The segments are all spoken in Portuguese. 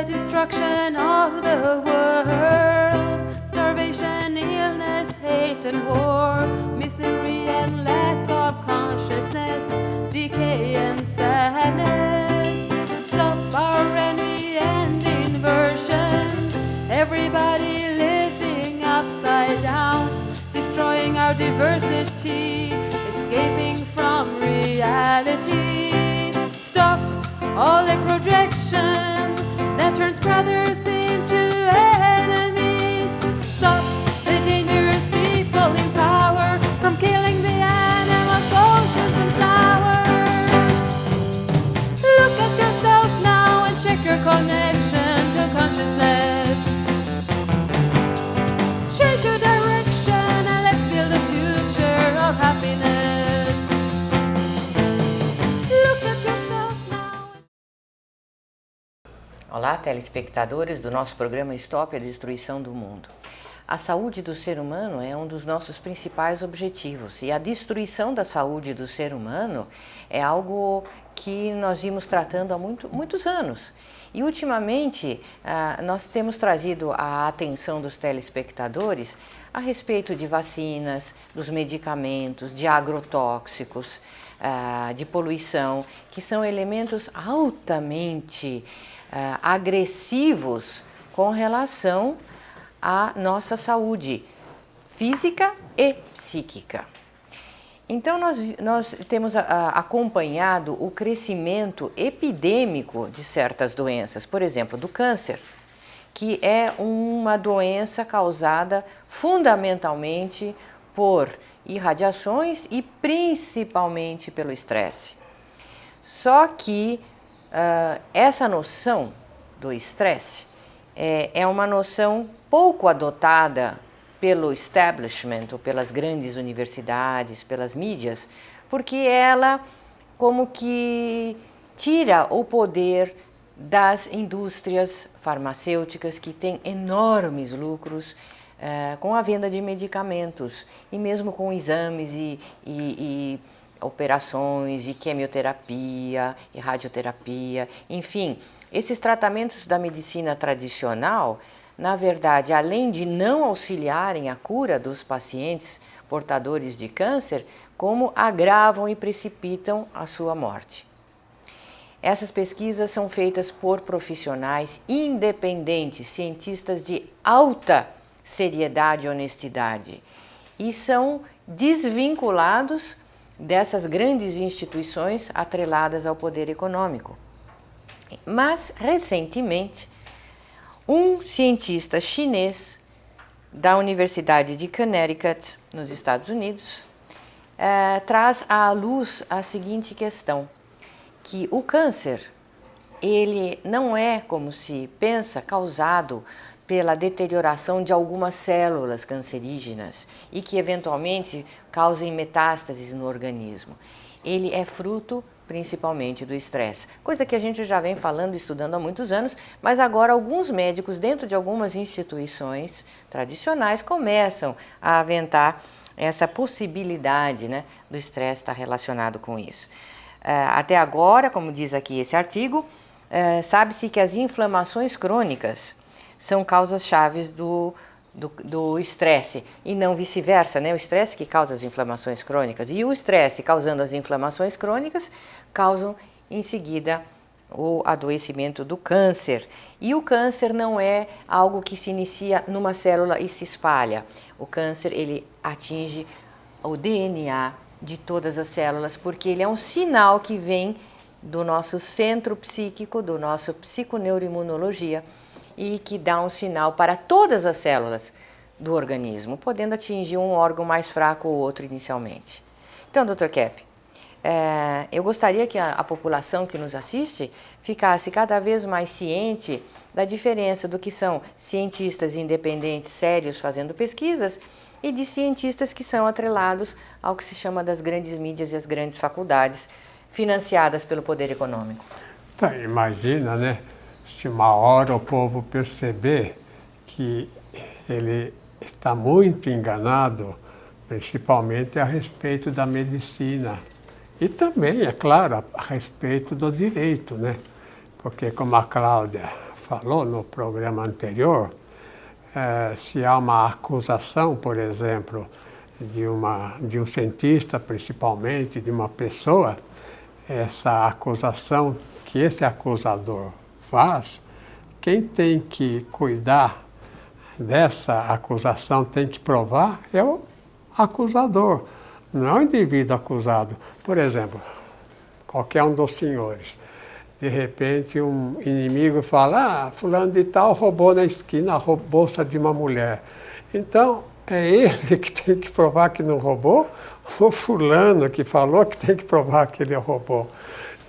destruction of the world, starvation, illness, hate and war, misery and lack of consciousness, decay and sadness. Stop our envy and inversion, everybody living upside down, destroying our diversity, escaping from reality. Stop all the projection that turns brothers into enemies. Stop the dangerous people in power from killing the animals, oceans and flowers. Look at yourself now and check your connection to consciousness. Change your direction and let's build a future of happiness. Look at yourself now. Olá, telespectadores do nosso programa Stop a Destruição do Mundo. A saúde do ser humano é um dos nossos principais objetivos e a destruição da saúde do ser humano é algo que nós vimos tratando há muitos anos. E ultimamente nós temos trazido a atenção dos telespectadores a respeito de vacinas, dos medicamentos, de agrotóxicos, de poluição, que são elementos altamente agressivos com relação à nossa saúde física e psíquica. Então nós temos acompanhado o crescimento epidêmico de certas doenças, por exemplo, do câncer, que é uma doença causada fundamentalmente por irradiações e principalmente pelo estresse. Só que essa noção do estresse é uma noção pouco adotada pelo establishment, ou pelas grandes universidades, pelas mídias, porque ela como que tira o poder das indústrias farmacêuticas que têm enormes lucros com a venda de medicamentos e mesmo com exames e operações e quimioterapia e radioterapia, enfim, esses tratamentos da medicina tradicional, na verdade, além de não auxiliarem a cura dos pacientes portadores de câncer, como agravam e precipitam a sua morte. Essas pesquisas são feitas por profissionais independentes, cientistas de alta seriedade e honestidade, e são desvinculados dessas grandes instituições atreladas ao poder econômico. Mas, recentemente, um cientista chinês da Universidade de Connecticut, nos Estados Unidos, traz à luz a seguinte questão, que o câncer, ele não é, como se pensa, causado pela deterioração de algumas células cancerígenas e que eventualmente causem metástases no organismo. Ele é fruto principalmente do estresse, coisa que a gente já vem falando e estudando há muitos anos, mas agora alguns médicos dentro de algumas instituições tradicionais começam a aventar essa possibilidade, né, do estresse estar relacionado com isso. Até agora, como diz aqui esse artigo, sabe-se que as inflamações crônicas são causas chaves do estresse e não vice-versa, né? O estresse que causa as inflamações crônicas e o estresse causando as inflamações crônicas causam em seguida o adoecimento do câncer. E o câncer não é algo que se inicia numa célula e se espalha. O câncer, ele atinge o DNA de todas as células porque ele é um sinal que vem do nosso centro psíquico, do nosso psiconeuroimunologia, e que dá um sinal para todas as células do organismo, podendo atingir um órgão mais fraco ou outro inicialmente. Então, Dr. Kepp, eu gostaria que a população que nos assiste ficasse cada vez mais ciente da diferença do que são cientistas independentes sérios fazendo pesquisas e de cientistas que são atrelados ao que se chama das grandes mídias e as grandes faculdades financiadas pelo poder econômico. Então, imagina, né? Se uma hora o povo perceber que ele está muito enganado, principalmente a respeito da medicina. E também, é claro, a respeito do direito, né? Porque, como a Cláudia falou no programa anterior, se há uma acusação, por exemplo, de um cientista, principalmente, de uma pessoa, essa acusação que esse acusador faz, quem tem que cuidar dessa acusação, tem que provar, é o acusador, não é o indivíduo acusado. Por exemplo, qualquer um dos senhores, de repente um inimigo fala, fulano de tal roubou na esquina a bolsa de uma mulher. Então, é ele que tem que provar que não roubou, ou fulano que falou que tem que provar que ele roubou.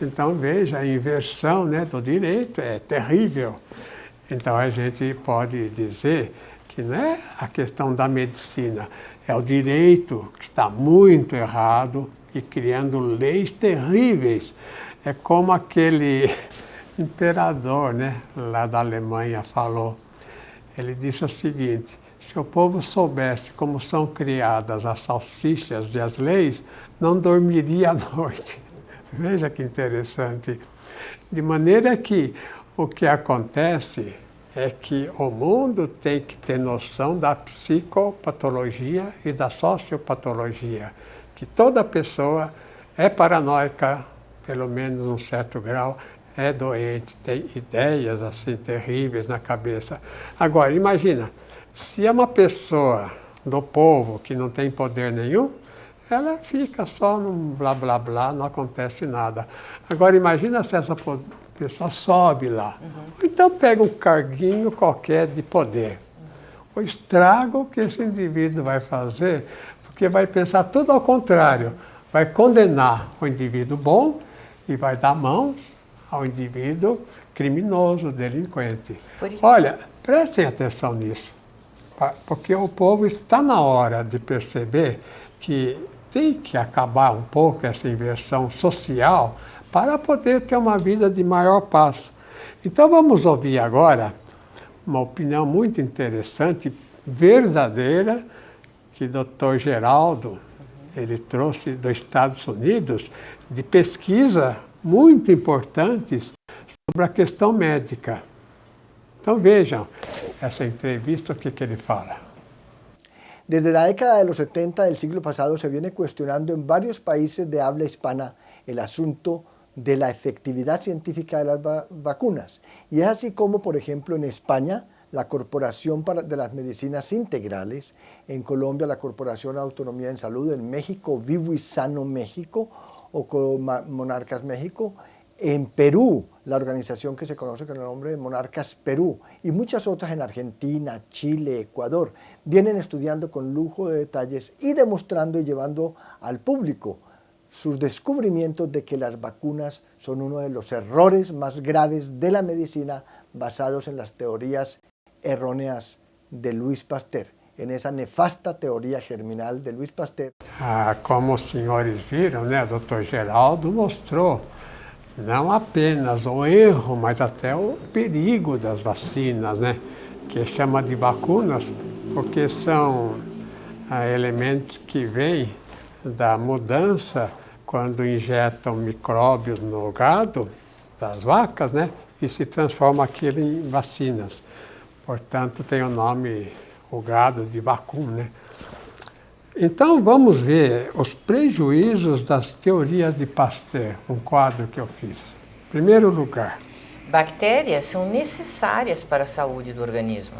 Então, veja, a inversão, né, do direito é terrível. Então, a gente pode dizer que não é a questão da medicina, é o direito que está muito errado e criando leis terríveis. É como aquele imperador, né, lá da Alemanha falou. Ele disse o seguinte: se o povo soubesse como são criadas as salsichas e as leis, não dormiria à noite. Veja que interessante. De maneira que o que acontece é que o mundo tem que ter noção da psicopatologia e da sociopatologia, que toda pessoa é paranoica, pelo menos um certo grau, é doente, tem ideias assim terríveis na cabeça. Agora, imagina, se é uma pessoa do povo que não tem poder nenhum, ela fica só num blá blá blá, não acontece nada. Agora imagina se essa pessoa sobe lá. Ou então pega um carguinho qualquer de poder. O estrago que esse indivíduo vai fazer, porque vai pensar tudo ao contrário. Vai condenar o indivíduo bom e vai dar mãos ao indivíduo criminoso, delinquente. Olha, prestem atenção nisso, porque o povo está na hora de perceber que tem que acabar um pouco essa inversão social para poder ter uma vida de maior paz. Então vamos ouvir agora uma opinião muito interessante, verdadeira, que o Dr. Geraldo, ele trouxe dos Estados Unidos, de pesquisa muito importantes sobre a questão médica. Então vejam essa entrevista, o que ele fala. Desde la década de los 70 del siglo pasado se viene cuestionando en varios países de habla hispana el asunto de la efectividad científica de las vacunas. Y es así como, por ejemplo, en España, la Corporación de las Medicinas Integrales, en Colombia la Corporación Autonomía en Salud, en México Vivo y Sano México o Monarcas México, en Perú la organización que se conoce con el nombre de Monarcas Perú y muchas otras en Argentina, Chile, Ecuador, vienen estudiando con lujo de detalles y demostrando y llevando al público sus descubrimientos de que las vacunas son uno de los errores más graves de la medicina basados en las teorías erróneas de Luis Pasteur, en esa nefasta teoria germinal de Luis Pasteur. Como os senhores viram, né, o Dr. Geraldo mostrou não apenas o erro, mas até o perigo das vacinas, né, que chama de vacunas, porque são elementos que vêm da mudança quando injetam micróbios no gado das vacas, né, e se transforma aquilo em vacinas. Portanto, tem o nome, o gado de vacum, né? Então, vamos ver os prejuízos das teorias de Pasteur, um quadro que eu fiz. Em primeiro lugar. Bactérias são necessárias para a saúde do organismo.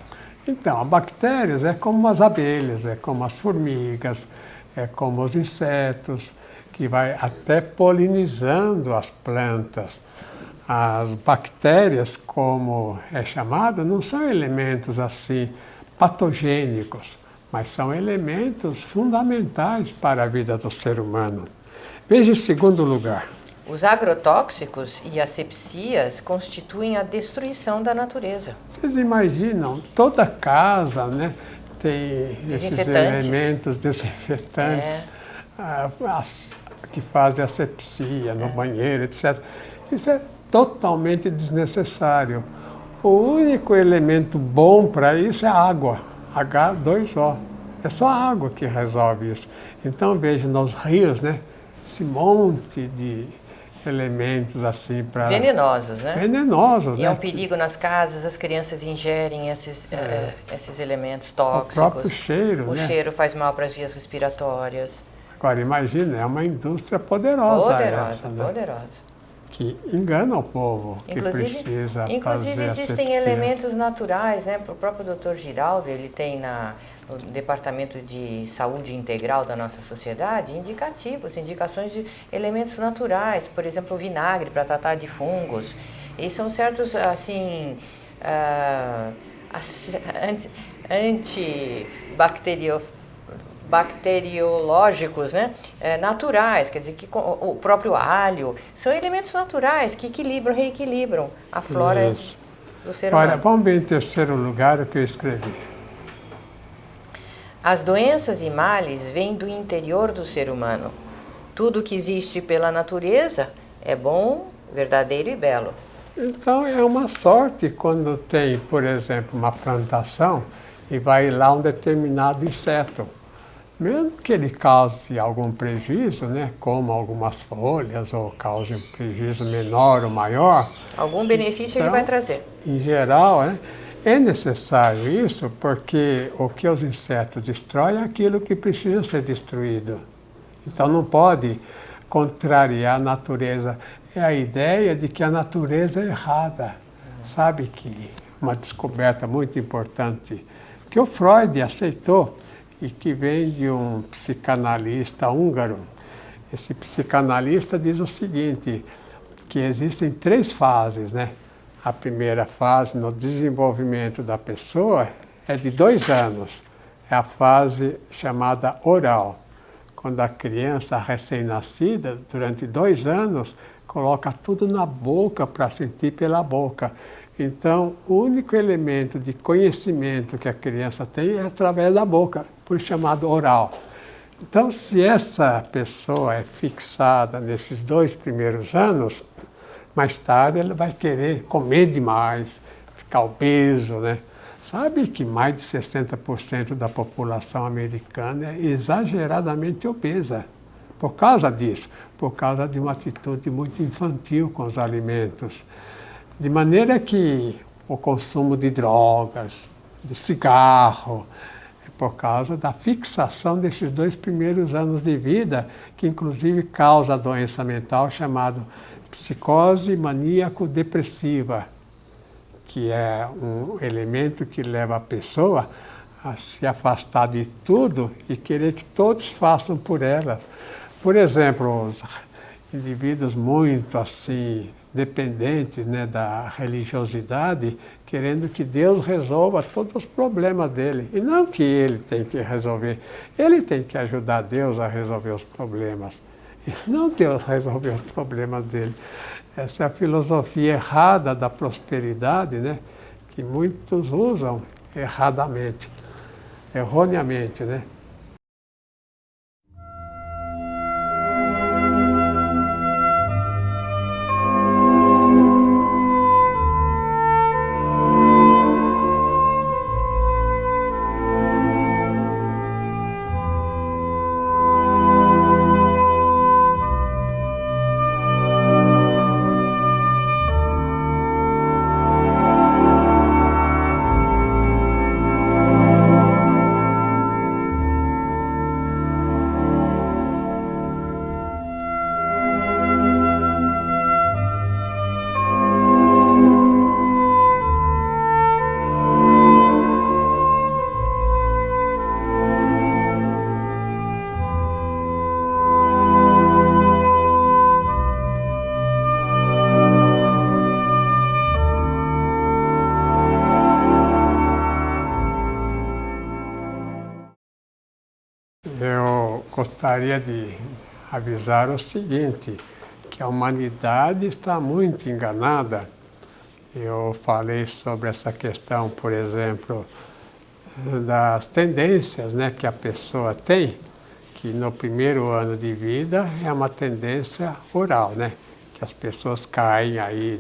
Então, as bactérias é como as abelhas, é como as formigas, é como os insetos, que vai até polinizando as plantas. As bactérias, como é chamado, não são elementos assim patogênicos, mas são elementos fundamentais para a vida do ser humano. Veja em segundo lugar. Os agrotóxicos e asepsias constituem a destruição da natureza. Vocês imaginam, toda casa, né, tem esses elementos desinfetantes que fazem asepsia no banheiro, etc. Isso é totalmente desnecessário. O único elemento bom para isso é a água, H2O. É só a água que resolve isso. Então, veja, nos rios, né, esse monte de elementos assim para... Venenosos, né? Venenosos, E né? é um perigo nas casas, as crianças ingerem esses elementos O tóxicos. próprio cheiro, O né? cheiro faz mal para as vias respiratórias. Agora, imagina, é uma indústria poderosa essa, né? Poderosa. Que engana o povo, que precisa Inclusive fazer essa existem etiqueta. elementos naturais, né? O próprio Dr. Giraldo, ele tem no Departamento de Saúde Integral da nossa sociedade indicações de elementos naturais, por exemplo, o vinagre para tratar de fungos. E são certos, assim, bacteriológicos, né? Naturais, quer dizer, que o próprio alho, são elementos naturais que reequilibram a flora Isso. do ser Olha, humano. vamos ver em terceiro lugar o que eu escrevi. As doenças e males vêm do interior do ser humano. Tudo que existe pela natureza é bom, verdadeiro e belo. Então é uma sorte quando tem, por exemplo, uma plantação e vai lá um determinado inseto. Mesmo que ele cause algum prejuízo, né, como algumas folhas, ou cause um prejuízo menor ou maior. Algum benefício ele vai trazer. Em geral, né, é necessário isso porque o que os insetos destroem é aquilo que precisa ser destruído. Então não pode contrariar a natureza. É a ideia de que a natureza é errada. Sabe que uma descoberta muito importante que o Freud aceitou e que vem de um psicanalista húngaro. Esse psicanalista diz o seguinte, que existem 3 fases, né? A primeira fase no desenvolvimento da pessoa é de 2 anos. É a fase chamada oral. Quando a criança recém-nascida, durante 2 anos, coloca tudo na boca para sentir pela boca. Então, o único elemento de conhecimento que a criança tem é através da boca, por chamado oral. Então, se essa pessoa é fixada nesses 2 primeiros anos, mais tarde ela vai querer comer demais, ficar obeso, né? Sabe que mais de 60% da população americana é exageradamente obesa. Por causa disso, por causa de uma atitude muito infantil com os alimentos. De maneira que o consumo de drogas, de cigarro, é por causa da fixação desses 2 primeiros anos de vida, que inclusive causa a doença mental chamada psicose maníaco-depressiva, que é um elemento que leva a pessoa a se afastar de tudo e querer que todos façam por elas. Por exemplo, os indivíduos muito assim dependentes, né, da religiosidade, querendo que Deus resolva todos os problemas dele. E não que ele tem que resolver, ele tem que ajudar Deus a resolver os problemas. E não Deus resolver os problemas dele. Essa é a filosofia errada da prosperidade, né, que muitos usam erradamente, erroneamente, né? Eu gostaria de avisar o seguinte, que a humanidade está muito enganada. Eu falei sobre essa questão, por exemplo, das tendências, né, que a pessoa tem, que no primeiro ano de vida é uma tendência oral, né, que as pessoas caem aí,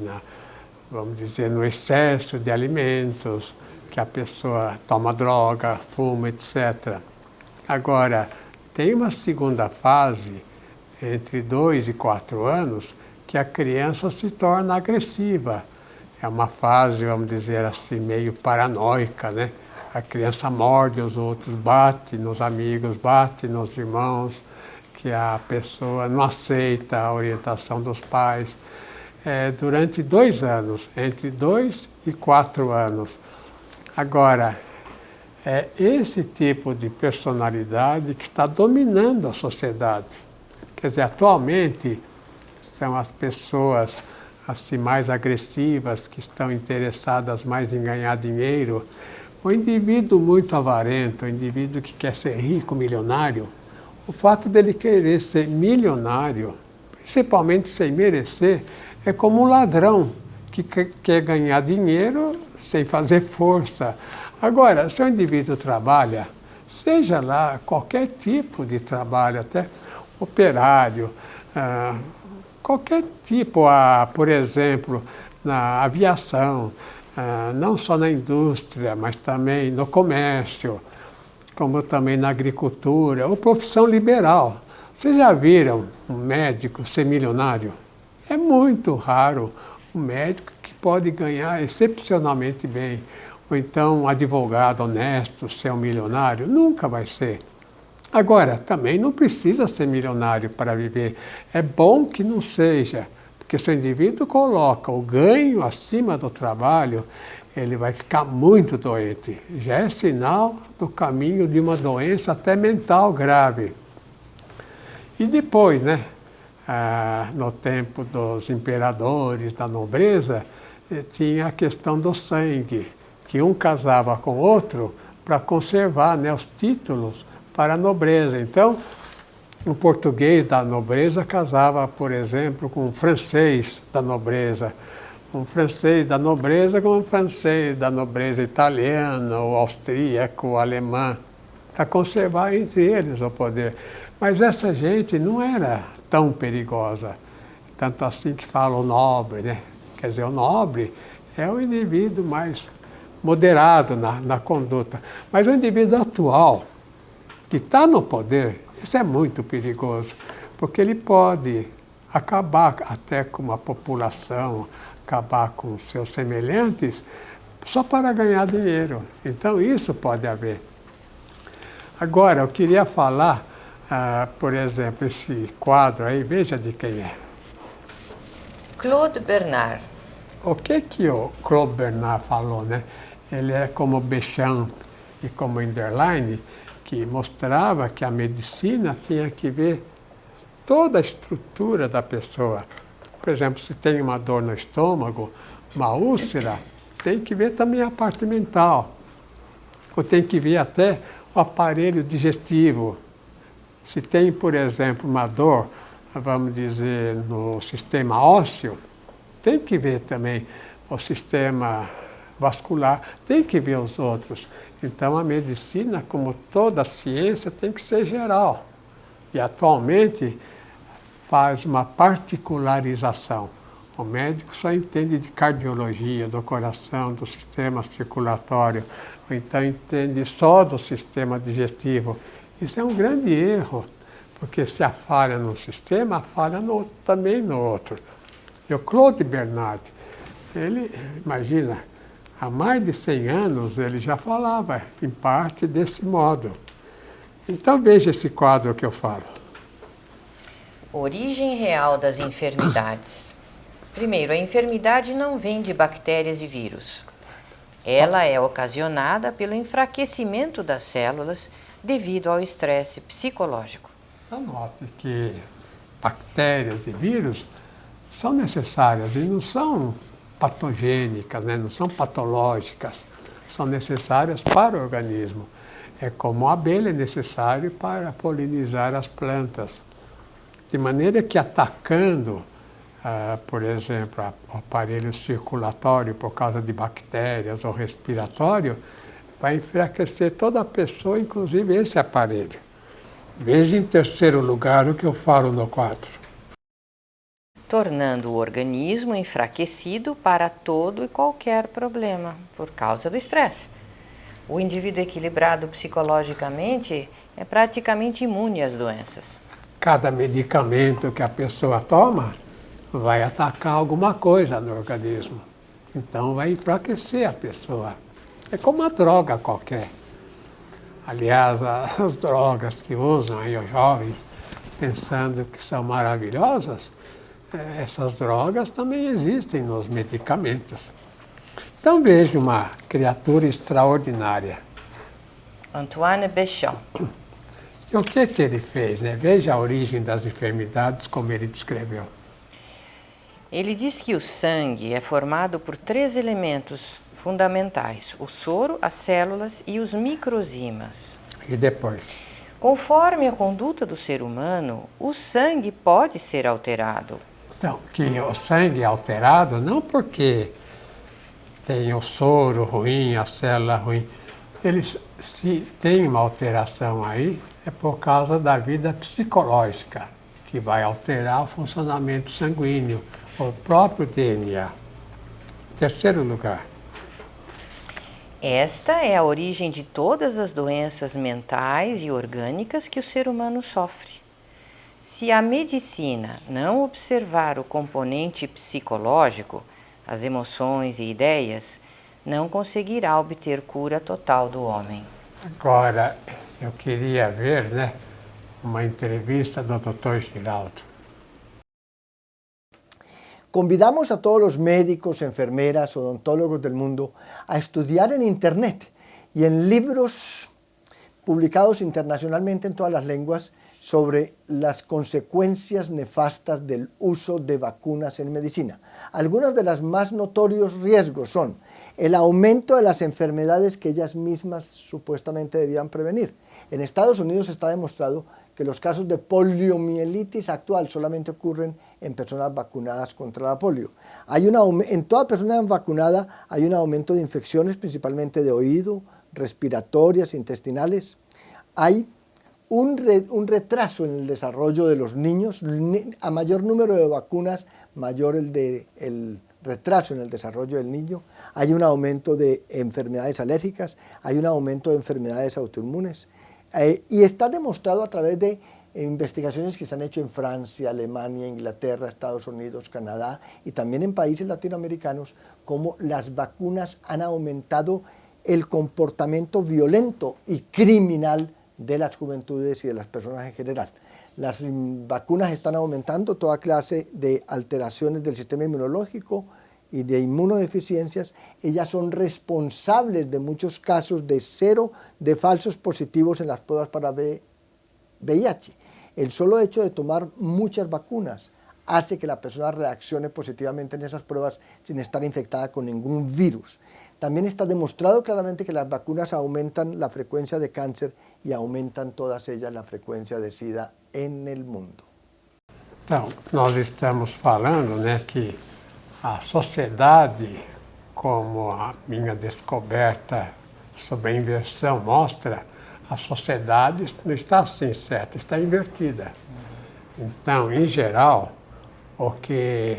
vamos dizer, no excesso de alimentos, que a pessoa toma droga, fuma, etc. Agora, tem uma segunda fase, entre 2 e 4 anos, que que a criança se torna agressiva. É uma fase, vamos dizer assim, meio paranoica, né? A criança morde os outros, bate nos amigos, bate nos irmãos, que a pessoa não aceita a orientação dos pais. Durante 2 anos, entre 2 e 4 anos. Agora, é esse tipo de personalidade que está dominando a sociedade. Quer dizer, atualmente são as pessoas assim mais agressivas, que estão interessadas mais em ganhar dinheiro. O indivíduo muito avarento, o indivíduo que quer ser rico, milionário, o fato dele querer ser milionário, principalmente sem merecer, é como um ladrão que quer ganhar dinheiro sem fazer força. Agora, se o indivíduo trabalha, seja lá qualquer tipo de trabalho, até operário, qualquer tipo, por exemplo, na aviação, não só na indústria, mas também no comércio, como também na agricultura, ou profissão liberal. Vocês já viram um médico ser milionário? É muito raro um médico que pode ganhar excepcionalmente bem. Ou então um advogado honesto ser um milionário, nunca vai ser. Agora, também não precisa ser milionário para viver. É bom que não seja, porque se o indivíduo coloca o ganho acima do trabalho, ele vai ficar muito doente. Já é sinal do caminho de uma doença até mental grave. E depois, né, no tempo dos imperadores, da nobreza, tinha a questão do sangue, que um casava com o outro para conservar, né, os títulos para a nobreza. Então, um português da nobreza casava, por exemplo, com um francês da nobreza. Um francês da nobreza com um francês da nobreza italiana, ou austríaco, ou alemã, para conservar entre eles o poder. Mas essa gente não era tão perigosa, tanto assim que fala o nobre, né? Quer dizer, o nobre é o indivíduo mais moderado na conduta. Mas o indivíduo atual, que está no poder, isso é muito perigoso, porque ele pode acabar até com uma população, acabar com seus semelhantes, só para ganhar dinheiro. Então, isso pode haver. Agora, eu queria falar, por exemplo, esse quadro aí, veja de quem é. Claude Bernard. O que o Claude Bernard falou, né? Ele é como Béchamp e como Enderlein, que mostrava que a medicina tinha que ver toda a estrutura da pessoa. Por exemplo, se tem uma dor no estômago, uma úlcera, tem que ver também a parte mental. Ou tem que ver até o aparelho digestivo. Se tem, por exemplo, uma dor, vamos dizer, no sistema ósseo, tem que ver também o sistema vascular, tem que ver os outros. Então, a medicina, como toda a ciência, tem que ser geral. E, atualmente, faz uma particularização. O médico só entende de cardiologia, do coração, do sistema circulatório, ou então entende só do sistema digestivo. Isso é um grande erro, porque se há falha num sistema, há falha também no outro. E o Claude Bernard, ele, imagina, há mais de 100 anos ele já falava, em parte, desse modo. Então veja esse quadro que eu falo. Origem real das enfermidades. Primeiro, a enfermidade não vem de bactérias e vírus. Ela é ocasionada pelo enfraquecimento das células devido ao estresse psicológico. Então, note que bactérias e vírus são necessárias e não são patogênicas, né? Não são patológicas, são necessárias para o organismo. É como a abelha é necessário para polinizar as plantas. De maneira que atacando, por exemplo, o aparelho circulatório por causa de bactérias ou respiratório, vai enfraquecer toda a pessoa, inclusive esse aparelho. Veja em terceiro lugar o que eu falo no quadro. Tornando o organismo enfraquecido para todo e qualquer problema, por causa do estresse. O indivíduo equilibrado psicologicamente é praticamente imune às doenças. Cada medicamento que a pessoa toma vai atacar alguma coisa no organismo. Então vai enfraquecer a pessoa. É como uma droga qualquer. Aliás, as drogas que usam aí os jovens, pensando que são maravilhosas, essas drogas também existem nos medicamentos. Então veja uma criatura extraordinária. Antoine Béchamp. E o que ele fez, né? Veja a origem das enfermidades como ele descreveu. Ele diz que o sangue é formado por 3 elementos fundamentais: o soro, as células e os microzimas. E depois? Conforme a conduta do ser humano, o sangue pode ser alterado. Então, que o sangue é alterado não porque tem o soro ruim, a célula ruim. Eles, se tem uma alteração aí, é por causa da vida psicológica, que vai alterar o funcionamento sanguíneo, o próprio DNA. Terceiro lugar. Esta é a origem de todas as doenças mentais e orgânicas que o ser humano sofre. Se a medicina não observar o componente psicológico, as emoções e ideias, não conseguirá obter cura total do homem. Agora, eu queria ver, né, uma entrevista do Dr. Giraldo. Convidamos a todos los médicos, enfermeras, odontólogos del mundo a estudiar en Internet y en libros publicados internacionalmente en todas las lenguas sobre las consecuencias nefastas del uso de vacunas en medicina. Algunos de los más notorios riesgos son el aumento de las enfermedades que ellas mismas supuestamente debían prevenir. En Estados Unidos está demostrado que los casos de poliomielitis actual solamente ocurren en personas vacunadas contra la polio. En toda persona vacunada hay un aumento de infecciones, principalmente de oído, respiratorias, intestinales. Hay un retraso en el desarrollo de los niños. A mayor número de vacunas, mayor el retraso en el desarrollo del niño. Hay un aumento de enfermedades alérgicas, hay un aumento de enfermedades autoinmunes. Y está demostrado a través de investigaciones que se han hecho en Francia, Alemania, Inglaterra, Estados Unidos, Canadá y también en países latinoamericanos, cómo las vacunas han aumentado el comportamiento violento y criminal de las juventudes y de las personas en general. Las vacunas están aumentando toda clase de alteraciones del sistema inmunológico y de inmunodeficiencias. Ellas son responsables de muchos casos de falsos positivos en las pruebas para VIH. El solo hecho de tomar muchas vacunas hace que la persona reaccione positivamente en esas pruebas sin estar infectada con ningún virus. También está demostrado claramente que las vacunas aumentan la frecuencia de cáncer y aumentan todas ellas la frecuencia de SIDA en el mundo. Então, nós estamos falando, né, que a sociedade, como a minha descoberta sobre a inversão mostra, a sociedade não está assim certa, está invertida. Então, em geral, o que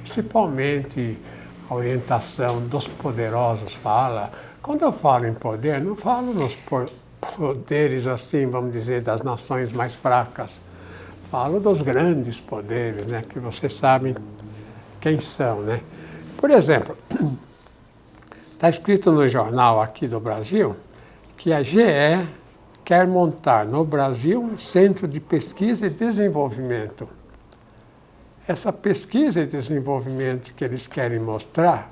principalmente a orientação dos poderosos fala, quando eu falo em poder, não falo nos poderes assim, vamos dizer, das nações mais fracas. Falo dos grandes poderes, né, que vocês sabem quem são, né? Por exemplo, está escrito no jornal aqui do Brasil que a GE quer montar no Brasil um centro de pesquisa e desenvolvimento. Essa pesquisa e desenvolvimento que eles querem mostrar,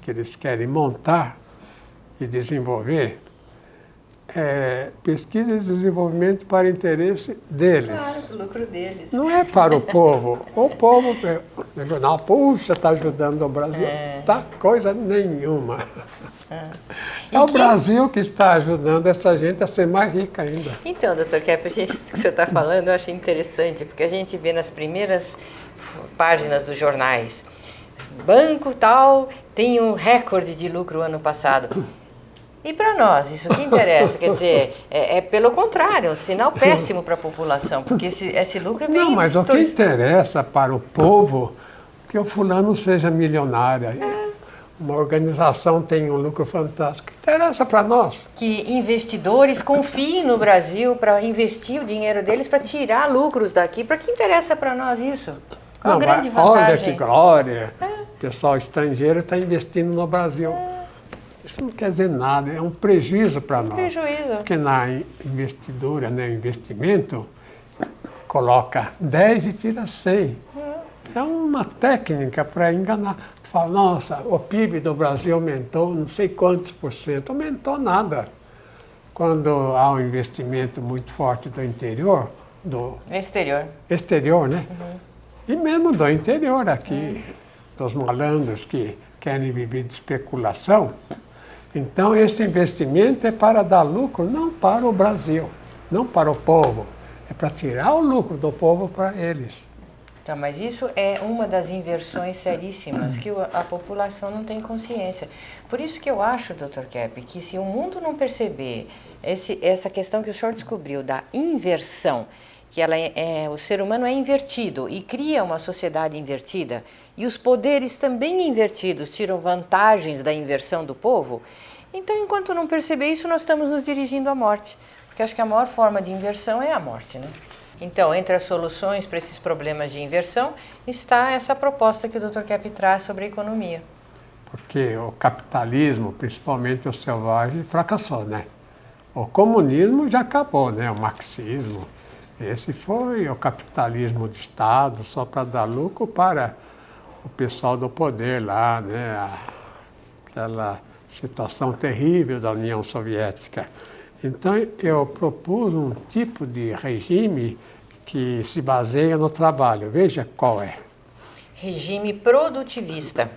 que eles querem montar e desenvolver, é pesquisa e desenvolvimento para interesse deles. Claro, o lucro deles. Não é para o povo. O povo, no jornal, puxa, está ajudando o Brasil. Tá coisa nenhuma. É o Brasil que está ajudando essa gente a ser mais rica ainda. Então, doutor Kepler, isso que o senhor está falando eu achei interessante, porque a gente vê nas primeiras páginas dos jornais, banco tal tem um recorde de lucro ano passado. E para nós, isso que interessa, quer dizer, é pelo contrário, um sinal péssimo para a população, porque esse lucro vem... Não, mas o que interessa para o povo é que o fulano seja milionário. Uma organização tem um lucro fantástico. Interessa para nós. Que investidores confiem no Brasil para investir o dinheiro deles, para tirar lucros daqui. Para que interessa para nós isso? Qual a grande Olha que vantagem? glória! O pessoal estrangeiro está investindo no Brasil. Isso não quer dizer nada, é um prejuízo para nós. Prejuízo. Porque na investidura, né, investimento, coloca 10 e tira 100. É uma técnica para enganar. Tu fala, nossa, o PIB do Brasil aumentou não sei quantos por cento. Aumentou nada. Quando há um investimento muito forte do interior, do Exterior. né? E mesmo do interior aqui, dos malandros que querem viver de especulação. Então, esse investimento é para dar lucro, não para o Brasil, não para o povo. É para tirar o lucro do povo para eles. Tá, mas isso é uma das inversões seríssimas que a população não tem consciência. Por isso que eu acho, Dr. Kepp, que se o mundo não perceber essa questão que o senhor descobriu da inversão, que o ser humano é invertido e cria uma sociedade invertida, e os poderes também invertidos tiram vantagens da inversão do povo, então enquanto não perceber isso, nós estamos nos dirigindo à morte. Porque acho que a maior forma de inversão é a morte, né? Então, entre as soluções para esses problemas de inversão, está essa proposta que o Dr. Kepp traz sobre a economia. Porque o capitalismo, principalmente o selvagem, fracassou, né? O comunismo já acabou, né? O marxismo. Esse foi o capitalismo de Estado, só para dar lucro para o pessoal do poder lá, né? Aquela situação terrível da União Soviética. Então, eu propus um tipo de regime que se baseia no trabalho. Veja qual é. Regime produtivista.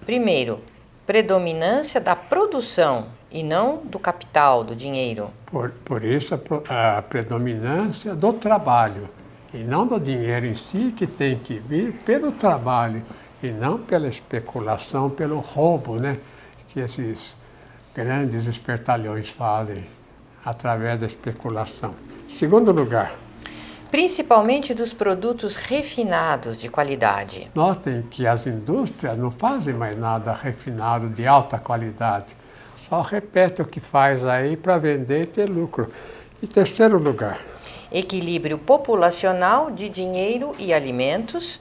Primeiro, predominância da produção e não do capital, do dinheiro. Por isso, a predominância do trabalho, e não do dinheiro em si, que tem que vir pelo trabalho, e não pela especulação, pelo roubo, né? Que esses grandes espertalhões fazem através da especulação. Segundo lugar, Principalmente dos produtos refinados de qualidade. notem que as indústrias não fazem mais nada refinado de alta qualidade. Só repete o que faz aí para vender e ter lucro. E terceiro lugar, Equilíbrio populacional de dinheiro e alimentos.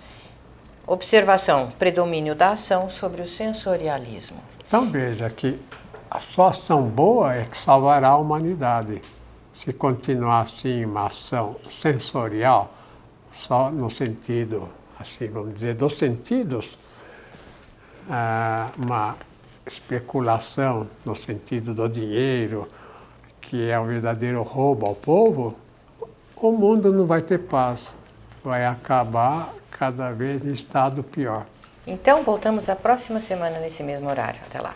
Observação, predomínio da ação sobre o sensorialismo. então veja que a só ação boa é que salvará a humanidade. Se continuar assim uma ação sensorial, só no sentido, assim vamos dizer, dos sentidos, uma especulação no sentido do dinheiro, que é um verdadeiro roubo ao povo, o mundo não vai ter paz. Vai acabar cada vez em estado pior. Então, voltamos a próxima semana nesse mesmo horário. Até lá.